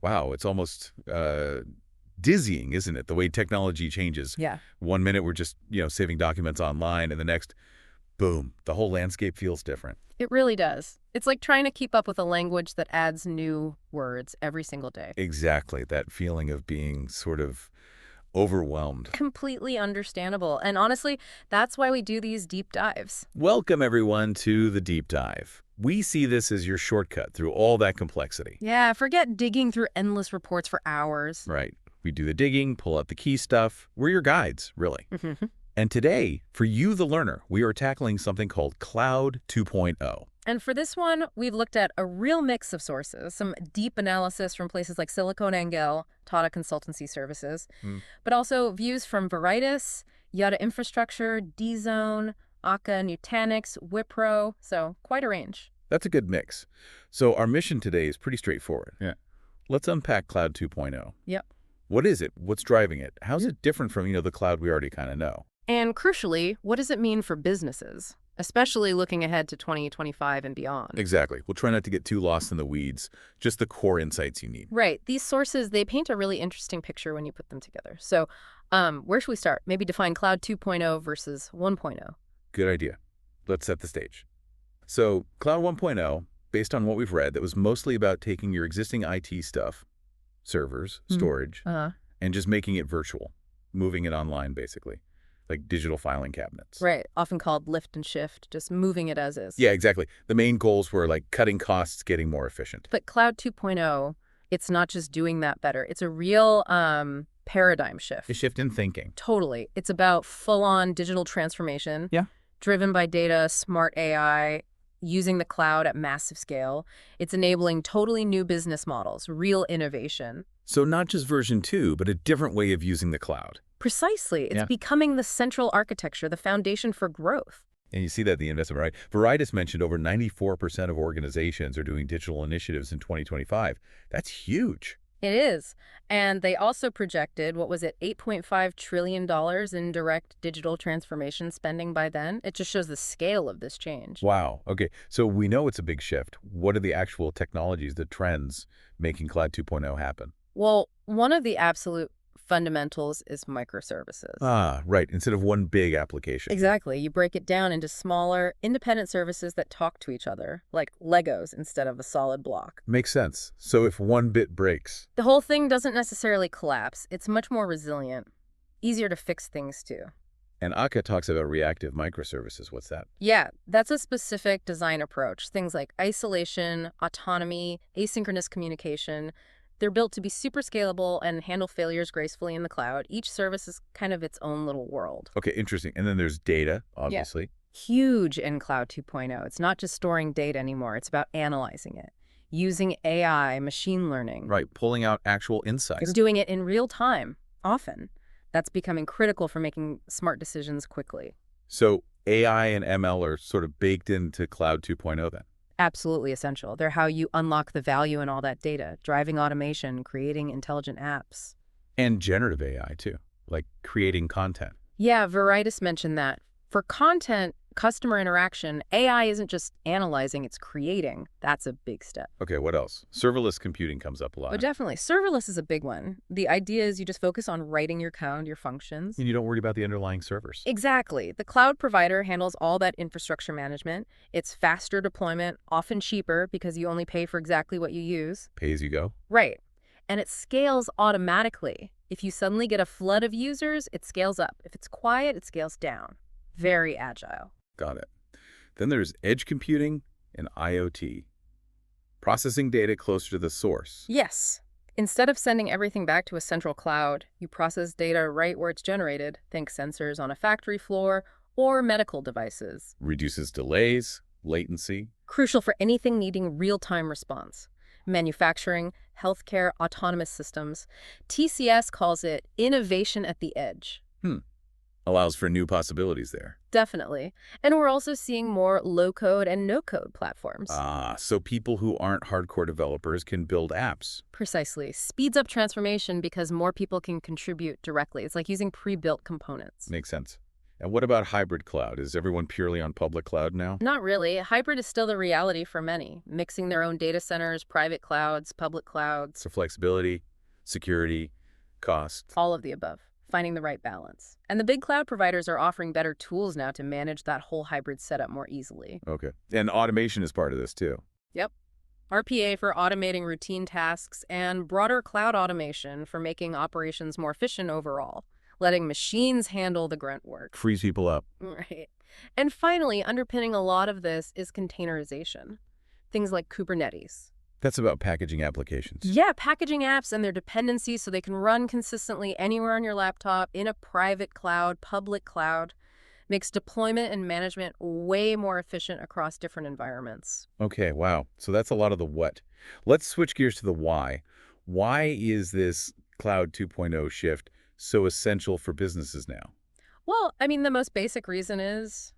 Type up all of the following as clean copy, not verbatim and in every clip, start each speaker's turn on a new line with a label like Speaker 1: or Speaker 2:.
Speaker 1: Wow, it's almost dizzying, isn't it? The way technology changes.
Speaker 2: Yeah.
Speaker 1: 1 minute we're just, saving documents online, and the next, boom, the whole landscape feels different.
Speaker 2: It really does. It's like trying to keep up with a language that adds new words every single day.
Speaker 1: Exactly, that feeling of being sort of overwhelmed.
Speaker 2: Completely understandable. And honestly, that's why we do these deep dives.
Speaker 1: Welcome, everyone, to the Deep Dive. We see this as your shortcut through all that complexity.
Speaker 2: Yeah, forget digging through endless reports for hours.
Speaker 1: Right. We do the digging, pull out the key stuff. We're your guides, really.
Speaker 2: Mm-hmm.
Speaker 1: And today, for you, the learner, we are tackling something called Cloud 2.0.
Speaker 2: And for this one, we've looked at a real mix of sources, some deep analysis from places like SiliconANGLE, Tata Consultancy Services, but also views from Veritis, Yotta Infrastructure, DZone, Akka, Nutanix, Wipro, so quite a range.
Speaker 1: That's a good mix. So our mission today is pretty straightforward.
Speaker 2: Yeah.
Speaker 1: Let's unpack Cloud 2.0.
Speaker 2: Yep.
Speaker 1: What is it? What's driving it? How's it different from, the cloud we already kind of know?
Speaker 2: And crucially, what does it mean for businesses, especially looking ahead to 2025 and beyond?
Speaker 1: Exactly. We'll try not to get too lost in the weeds, just the core insights you need.
Speaker 2: Right. These sources, they paint a really interesting picture when you put them together. So where should we start? Maybe define Cloud 2.0 versus 1.0.
Speaker 1: Good idea. Let's set the stage. So Cloud 1.0, based on what we've read, that was mostly about taking your existing IT stuff, servers, storage, and just making it virtual, moving it online, basically, like digital filing cabinets.
Speaker 2: Right, often called lift and shift, just moving it as is.
Speaker 1: Yeah, exactly. The main goals were like cutting costs, getting more efficient.
Speaker 2: But Cloud 2.0, it's not just doing that better. It's a real paradigm shift.
Speaker 1: A shift in thinking.
Speaker 2: Totally. It's about full-on digital transformation.
Speaker 1: Yeah.
Speaker 2: Driven by data, smart AI, using the cloud at massive scale. It's enabling totally new business models, real innovation.
Speaker 1: So not just version 2, but a different way of using the cloud.
Speaker 2: Precisely. It's becoming the central architecture, the foundation for growth.
Speaker 1: And you see that in the investment, right? Veritis mentioned over 94% of organizations are doing digital initiatives in 2025. That's huge.
Speaker 2: It is. And they also projected, what was it, $8.5 trillion in direct digital transformation spending by then. It just shows the scale of this change.
Speaker 1: Wow. Okay. So we know it's a big shift. What are the actual technologies, the trends making Cloud 2.0 happen?
Speaker 2: Well, one of the absolute fundamentals is microservices.
Speaker 1: Ah, right. Instead of one big application.
Speaker 2: Exactly. You break it down into smaller, independent services that talk to each other, like Legos instead of a solid block.
Speaker 1: Makes sense. So if one bit breaks,
Speaker 2: the whole thing doesn't necessarily collapse. It's much more resilient, easier to fix things too.
Speaker 1: And Akka talks about reactive microservices. What's that?
Speaker 2: Yeah, that's a specific design approach. Things like isolation, autonomy, asynchronous communication. They're built to be super scalable and handle failures gracefully in the cloud. Each service is kind of its own little world.
Speaker 1: Okay, interesting. And then there's data, obviously.
Speaker 2: Yeah. Huge in Cloud 2.0. It's not just storing data anymore. It's about analyzing it, using AI, machine learning.
Speaker 1: Right, pulling out actual insights.
Speaker 2: It's doing it in real time, often. That's becoming critical for making smart decisions quickly.
Speaker 1: So AI and ML are sort of baked into Cloud 2.0 then?
Speaker 2: Absolutely essential. They're how you unlock the value in all that data, driving automation, creating intelligent apps.
Speaker 1: And generative AI too, like creating content.
Speaker 2: Yeah, Veritis mentioned that. For content, customer interaction, AI isn't just analyzing, it's creating. That's a big step.
Speaker 1: Okay, what else? Serverless computing comes up a lot.
Speaker 2: Oh, definitely. Serverless is a big one. The idea is you just focus on writing your code, your functions.
Speaker 1: And you don't worry about the underlying servers.
Speaker 2: Exactly. The cloud provider handles all that infrastructure management. It's faster deployment, often cheaper because you only pay for exactly what you use.
Speaker 1: Pay as you go?
Speaker 2: Right. And it scales automatically. If you suddenly get a flood of users, it scales up. If it's quiet, it scales down. Very agile.
Speaker 1: Got it. Then there's edge computing and IoT. Processing data closer to the source.
Speaker 2: Yes. Instead of sending everything back to a central cloud, you process data right where it's generated. Think sensors on a factory floor or medical devices.
Speaker 1: Reduces delays, latency.
Speaker 2: Crucial for anything needing real-time response. Manufacturing, healthcare, autonomous systems. TCS calls it innovation at the edge.
Speaker 1: Allows for new possibilities there.
Speaker 2: Definitely. And we're also seeing more low-code and no-code platforms.
Speaker 1: So people who aren't hardcore developers can build apps.
Speaker 2: Precisely. Speeds up transformation because more people can contribute directly. It's like using pre-built components.
Speaker 1: Makes sense. And what about hybrid cloud? Is everyone purely on public cloud now?
Speaker 2: Not really. Hybrid is still the reality for many, mixing their own data centers, private clouds, public clouds.
Speaker 1: So flexibility, security, cost.
Speaker 2: All of the above, finding the right balance. And the big cloud providers are offering better tools now to manage that whole hybrid setup more easily.
Speaker 1: Okay. And automation is part of this too.
Speaker 2: Yep. RPA for automating routine tasks and broader cloud automation for making operations more efficient overall, letting machines handle the grunt work.
Speaker 1: Frees people up.
Speaker 2: Right. And finally, underpinning a lot of this is containerization. Things like Kubernetes.
Speaker 1: That's about packaging applications.
Speaker 2: Yeah, packaging apps and their dependencies so they can run consistently anywhere on your laptop, in a private cloud, public cloud. Makes deployment and management way more efficient across different environments.
Speaker 1: Okay, wow. So that's a lot of the what. Let's switch gears to the why. Why is this Cloud 2.0 shift so essential for businesses now?
Speaker 2: Well, I mean, the most basic reason is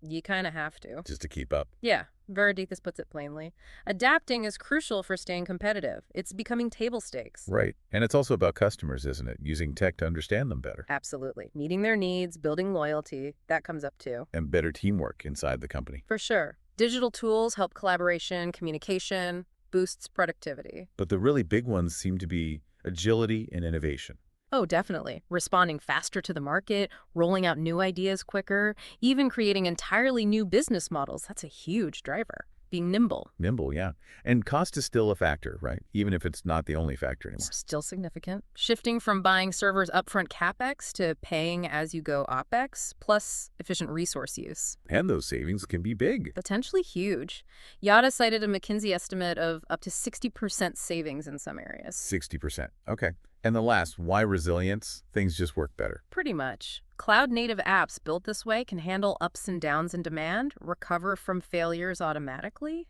Speaker 2: you kind of have to.
Speaker 1: Just to keep up.
Speaker 2: Yeah, Veritis puts it plainly. Adapting is crucial for staying competitive. It's becoming table stakes.
Speaker 1: Right. And it's also about customers, isn't it? Using tech to understand them better.
Speaker 2: Absolutely. Meeting their needs, building loyalty, that comes up too.
Speaker 1: And better teamwork inside the company.
Speaker 2: For sure. Digital tools help collaboration, communication, boosts productivity.
Speaker 1: But the really big ones seem to be agility and innovation.
Speaker 2: Oh, definitely. Responding faster to the market, rolling out new ideas quicker, even creating entirely new business models. That's a huge driver. Being nimble.
Speaker 1: Nimble, yeah. And cost is still a factor, right? Even if it's not the only factor anymore.
Speaker 2: Still significant. Shifting from buying servers upfront CapEx to paying as you go OpEx, plus efficient resource use.
Speaker 1: And those savings can be big.
Speaker 2: Potentially huge. Yotta cited a McKinsey estimate of up to 60% savings in some areas.
Speaker 1: 60%. Okay. And the last, why resilience? Things just work better.
Speaker 2: Pretty much. Cloud-native apps built this way can handle ups and downs in demand, recover from failures automatically,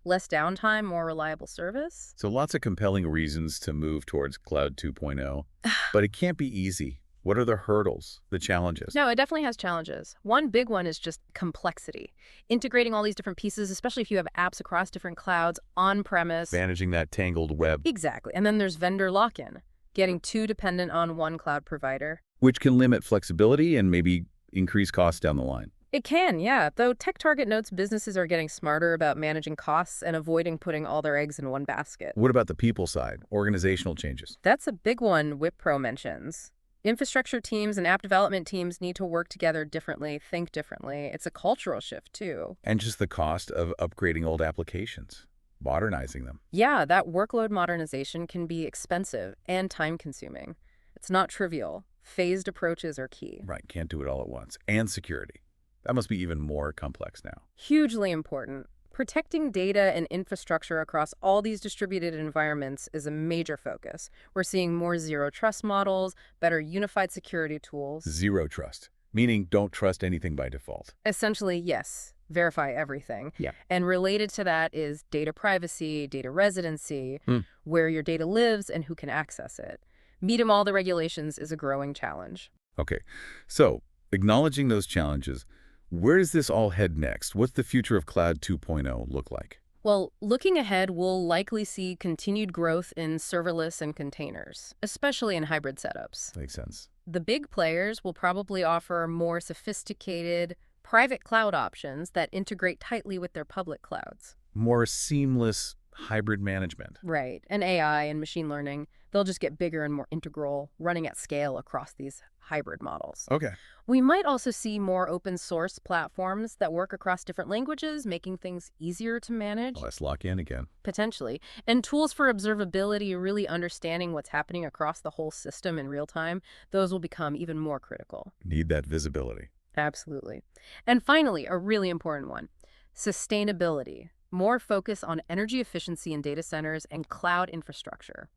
Speaker 2: less downtime, more reliable service.
Speaker 1: So lots of compelling reasons to move towards Cloud 2.0, but it can't be easy. What are the hurdles, the challenges?
Speaker 2: No, it definitely has challenges. One big one is just complexity. Integrating all these different pieces, especially if you have apps across different clouds, on-premise.
Speaker 1: Managing that tangled web.
Speaker 2: Exactly. And then there's vendor lock-in. Getting too dependent on one cloud provider.
Speaker 1: Which can limit flexibility and maybe increase costs down the line.
Speaker 2: It can, yeah. Though TechTarget notes businesses are getting smarter about managing costs and avoiding putting all their eggs in one basket.
Speaker 1: What about the people side, organizational changes?
Speaker 2: That's a big one Wipro mentions. Infrastructure teams and app development teams need to work together differently, think differently. It's a cultural shift, too.
Speaker 1: And just the cost of upgrading old applications. Modernizing them.
Speaker 2: Yeah, that workload modernization can be expensive and time-consuming. It's not trivial. Phased approaches are key.
Speaker 1: Right, can't do it all at once. And security. That must be even more complex now.
Speaker 2: Hugely important. Protecting data and infrastructure across all these distributed environments is a major focus. We're seeing more zero-trust models, better unified security tools.
Speaker 1: Zero trust, meaning don't trust anything by default.
Speaker 2: Essentially, yes. Verify everything.
Speaker 1: Yeah.
Speaker 2: And related to that is data privacy, data residency, where your data lives and who can access it. Meeting all the regulations is a growing challenge.
Speaker 1: Okay, so acknowledging those challenges, where does this all head next? What's the future of Cloud 2.0 look like?
Speaker 2: Well, looking ahead, we'll likely see continued growth in serverless and containers, especially in hybrid setups.
Speaker 1: Makes sense.
Speaker 2: The big players will probably offer more sophisticated private cloud options that integrate tightly with their public clouds.
Speaker 1: More seamless hybrid management.
Speaker 2: Right. And AI and machine learning, they'll just get bigger and more integral, running at scale across these hybrid models.
Speaker 1: Okay.
Speaker 2: We might also see more open source platforms that work across different languages, making things easier to manage.
Speaker 1: Well, let's lock in again.
Speaker 2: Potentially. And tools for observability, really understanding what's happening across the whole system in real time, those will become even more critical.
Speaker 1: Need that visibility.
Speaker 2: Absolutely. And finally, a really important one, sustainability. More focus on energy efficiency in data centers and cloud infrastructure.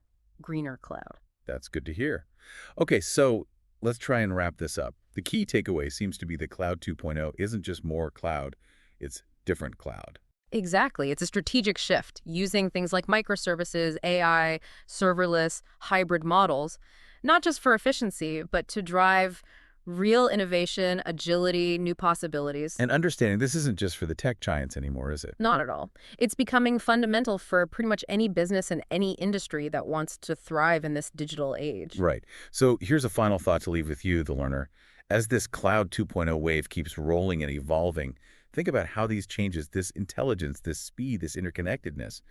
Speaker 2: Greener cloud.
Speaker 1: That's good to hear. Okay, so let's try and wrap this up. The key takeaway seems to be that Cloud 2.0 isn't just more cloud, it's different cloud.
Speaker 2: Exactly. It's a strategic shift, using things like microservices, AI, serverless, hybrid models, not just for efficiency, but to drive real innovation, agility, new possibilities.
Speaker 1: And understanding this isn't just for the tech giants anymore, is it?
Speaker 2: Not at all. It's becoming fundamental for pretty much any business and any industry that wants to thrive in this digital age.
Speaker 1: Right. So here's a final thought to leave with you, the learner. As this Cloud 2.0 wave keeps rolling and evolving, think about how these changes, this intelligence, this speed, this interconnectedness,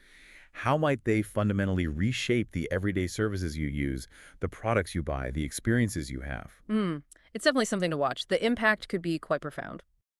Speaker 1: how might they fundamentally reshape the everyday services you use, the products you buy, the experiences you have?
Speaker 2: It's definitely something to watch. The impact could be quite profound.